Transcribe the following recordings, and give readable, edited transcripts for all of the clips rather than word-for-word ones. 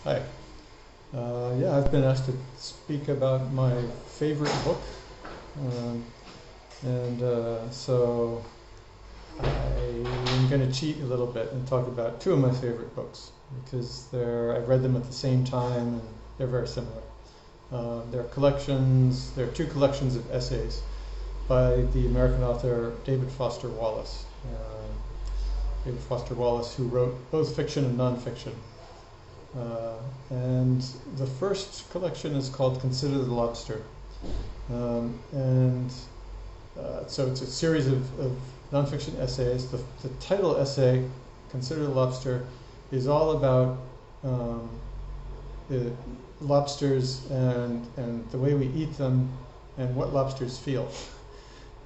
Hi. Yeah, I've been asked to speak about my favorite book, so I'm going to cheat a little bit and talk about two of my favorite books because I've read them at the same time and they're very similar. They're collections. They're two collections of essays by the American author David Foster Wallace. David Foster Wallace, who wrote both fiction and nonfiction. And the first collection is called Consider the Lobster. So it's a series of nonfiction essays. The title essay, Consider the Lobster, is all about the lobsters and the way we eat them and what lobsters feel.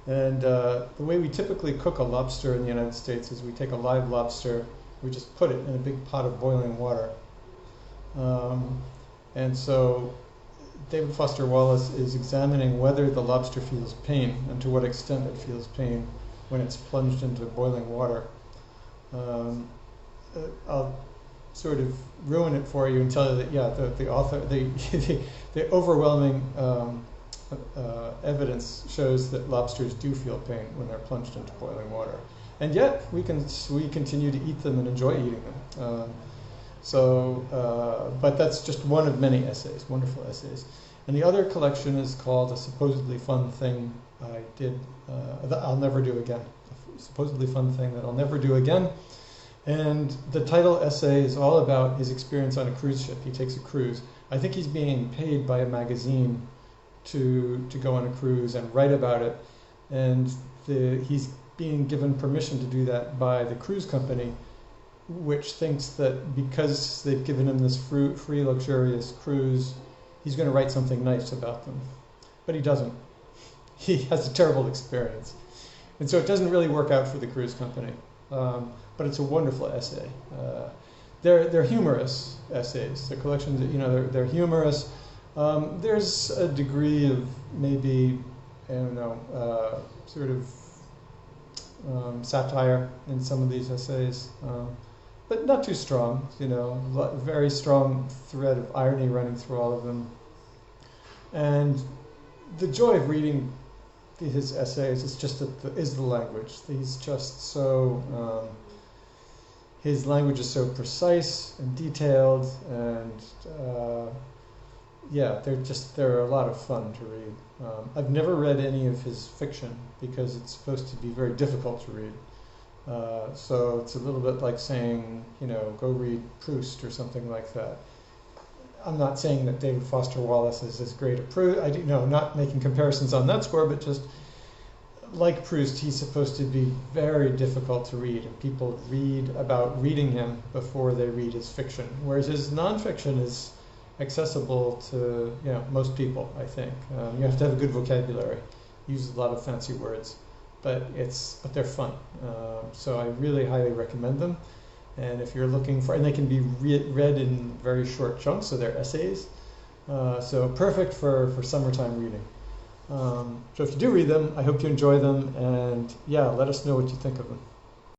And the way we typically cook a lobster in the United States is we take a live lobster, we just put it in a big pot of boiling water. And so David Foster Wallace is examining whether the lobster feels pain and to what extent it feels pain when it's plunged into boiling water. I'll sort of ruin it for you and tell you that, yeah, the author, the overwhelming evidence shows that lobsters do feel pain when they're plunged into boiling water. And yet we continue to eat them and enjoy eating them. But that's just one of many essays, wonderful essays. And the other collection is called A Supposedly Fun Thing I Did That I'll Never Do Again. A supposedly fun thing that I'll never do again. And the title essay is all about his experience on a cruise ship. He takes a cruise. I think he's being paid by a magazine to go on a cruise and write about it. And he's being given permission to do that by the cruise company, which thinks that because they've given him this free luxurious cruise, he's going to write something nice about them. But he doesn't. He has a terrible experience. And so it doesn't really work out for the cruise company. But it's a wonderful essay. They're humorous essays. They're collections that, they're humorous. There's a degree of maybe, sort of satire in some of these essays. But not too strong, very strong thread of irony running through all of them. And the joy of reading his essays is just is the language. He's just so, his language is so precise and detailed, and yeah, they're a lot of fun to read. I've never read any of his fiction because it's supposed to be very difficult to read. So it's a little bit like saying, go read Proust or something like that. I'm not saying that David Foster Wallace is as great a Proust. Not making comparisons on that score, but just like Proust, he's supposed to be very difficult to read, and people read about reading him before they read his fiction. Whereas his nonfiction is accessible to most people, I think. You have to have a good vocabulary, use a lot of fancy words. But they're fun. So I really highly recommend them. And if you're looking for, and they can be read in very short chunks, so they're essays. So perfect for summertime reading. So if you do read them, I hope you enjoy them, and yeah, let us know what you think of them.